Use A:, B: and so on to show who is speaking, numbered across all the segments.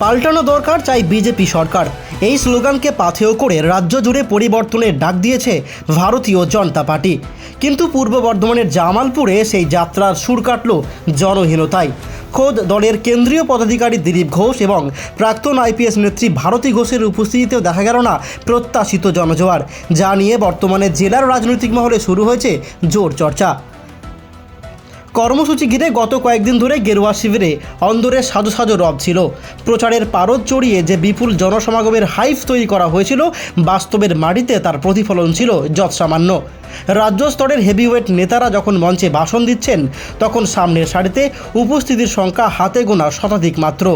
A: পাল্টানো দরকার চাই বিজেপি সরকার, এই স্লোগানকে পাথেয় করে রাজ্য জুড়ে পরিবর্তনের ডাক দিয়েছে ভারতীয় জনতা পার্টি। কিন্তু পূর্ব বর্ধমানের জামালপুরে সেই যাত্রার সুর কাটল জনহীনতায়। খোদ দলের কেন্দ্রীয় পদাধিকারী দিলীপ ঘোষ এবং প্রাক্তন আইপিএস নেত্রী ভারতী ঘোষের উপস্থিতিতেও দেখা গেল না প্রত্যাশিত জনজোয়ার, যা নিয়ে বর্তমানে জেলার রাজনৈতিক মহলে শুরু হয়েছে জোর চর্চা। কর্মসূচি ঘিরে গত কয়েকদিন ধরে গেরুয়া শিবিরে অন্দরের সাজো সাজো রব ছিল। প্রচারের পারদ চড়িয়ে যে বিপুল জনসমাগমের হাইপ তৈরি করা হয়েছিল, বাস্তবের মাটিতে তার প্রতিফলন ছিল যৎসামান্য। রাজ্য স্তরের হেভিওয়েট নেতারা যখন মঞ্চে ভাষণ দিচ্ছেন, তখন সামনের সারিতে উপস্থিতির সংখ্যা হাতে গোনা শতাধিক মাত্র,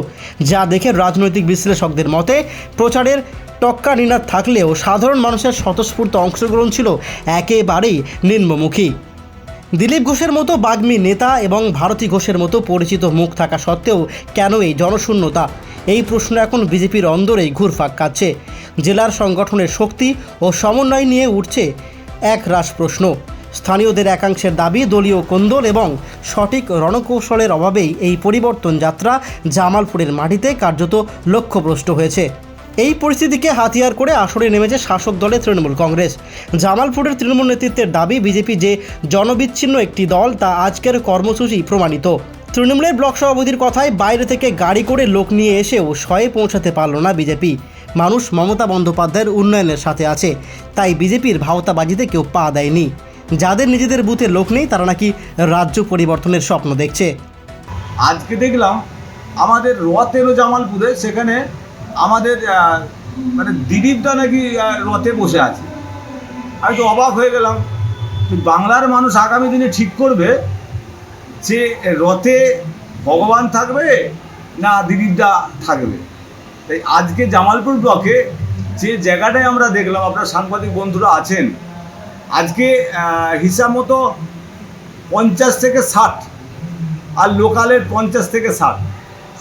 A: যা দেখে রাজনৈতিক বিশ্লেষকদের মতে প্রচারের টক্কা নিনাদ থাকলেও সাধারণ মানুষের স্বতঃস্ফূর্ত অংশগ্রহণ ছিল একেবারেই নিম্নমুখী। দিলীপ ঘোষের মতো বাগ্মী নেতা এবং ভারতী ঘোষের মতো পরিচিত মুখ থাকা সত্ত্বেও কেন এই জনশূন্যতা? এই প্রশ্ন এখন বিজেপির অন্দরেই ঘুরপাক খাচ্ছে। জেলার সংগঠনের শক্তি ও সমন্বয় নিয়ে উঠছে একরাশ প্রশ্ন। স্থানীয়দের একাংশের দাবি, দলীয় কোন্দল এবং সঠিক রণকৌশলের অভাবেই এই পরিবর্তন যাত্রা জামালপুরের মাটিতে কার্যত লক্ষ্যভ্রষ্ট হয়েছে। এই পরিস্থিতিকে হাতিয়ার করে আসরে নেমেছে শাসক দলের তৃণমূল কংগ্রেস। জামালপুরের তৃণমূল নেতৃত্বের দাবি, বিজেপি যে জনবিচ্ছিন্ন একটি দল তা আজকের কর্মসূচি প্রমাণিত। তৃণমূলের ব্লক সভাপতির কথায় বাইরে থেকে গাড়ি করে লোক নিয়ে এসেও শয়ে পৌঁছাতে পারল না বিজেপি। মানুষ মমতা বন্দ্যোপাধ্যায়ের উন্নয়নের সাথে আছে, তাই বিজেপির ভাওতাবাজিতে কেউ পা দেয়নি। যাদের নিজেদের বুথে লোক নেই, তারা নাকি রাজ্য পরিবর্তনের স্বপ্ন দেখছে।
B: আজকে দেখলাম আমাদের রথ এলো জামালপুরে, সেখানে আমাদের দিলীপটা নাকি রথে বসে আছে। আমি তো অবাক হয়ে গেলাম। বাংলার মানুষ আগামী দিনে ঠিক করবে যে রথে ভগবান থাকবে না দিলীপটা থাকবে। তাই আজকে জামালপুর ব্লকে যে জায়গাটায় আমরা দেখলাম, আপনার সাংবাদিক বন্ধুরা আছেন, আজকে হিসাব মতো 50 থেকে 60 আর লোকালের 50 থেকে 60,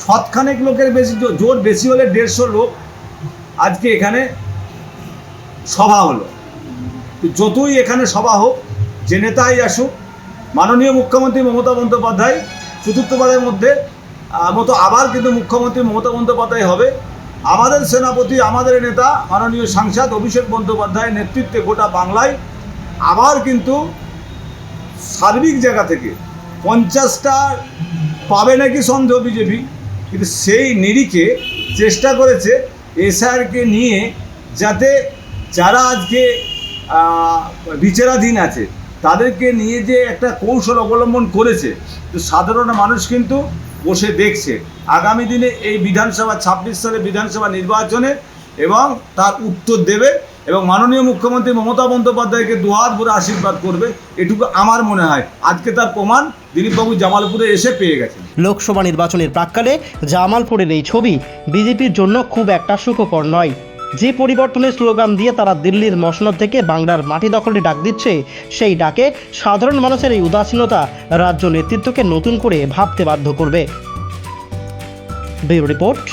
B: শতখানেক লোকের বেশি, জোর বেশি হলে 150 লোক আজকে এখানে সভা হলো। যতই এখানে সভা হোক, যে নেতাই আসুক, মাননীয় মুখ্যমন্ত্রী মমতা বন্দ্যোপাধ্যায় চতুর্থবারের মতো আবার কিন্তু মুখ্যমন্ত্রী মমতা বন্দ্যোপাধ্যায় হবে। আমাদের সেনাপতি, আমাদের নেতা মাননীয় সাংসদ অভিষেক বন্দ্যোপাধ্যায়ের নেতৃত্বে গোটা বাংলায় আবার কিন্তু সার্বিক জায়গা থেকে 50টা পাবে নাকি সন্দেহ বিজেপি, কিন্তু সেই নিরিখে চেষ্টা করেছে এসআরকে নিয়ে, যাতে যারা আজকে বিচারাধীন আছে তাদেরকে নিয়ে যে একটা কৌশল অবলম্বন করেছে, তো সাধারণ মানুষ কিন্তু বসে দেখছে আগামী দিনে এই বিধানসভা 26 সালে বিধানসভা নির্বাচনে, এবং তার উত্তর দেবে এবং মাননীয় মুখ্যমন্ত্রী মমতা বন্দ্যোপাধ্যায়কে দুহাত ভরে আশীর্বাদ করবে। এটুকু আমার মনে হয় আজকে তার প্রমাণ দিলীপবাবু জামালপুরে এসে পেয়ে গেছেন।
A: লোকসভা নির্বাচনের প্রাক্কালে জামালপুরের এই ছবি বিজেপির জন্য খুব একটা সুখকর নয়। যে পরিবর্তনের স্লোগান দিয়ে তারা দিল্লির মসনদ থেকে বাংলার মাটি দখলে ডাক দিচ্ছে, সেই ডাকে সাধারণ মানুষের এই উদাসীনতা রাজ্য নেতৃত্বকে নতুন করে ভাবতে বাধ্য করবে। Bureau report,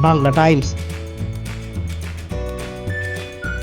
A: Bangla Times.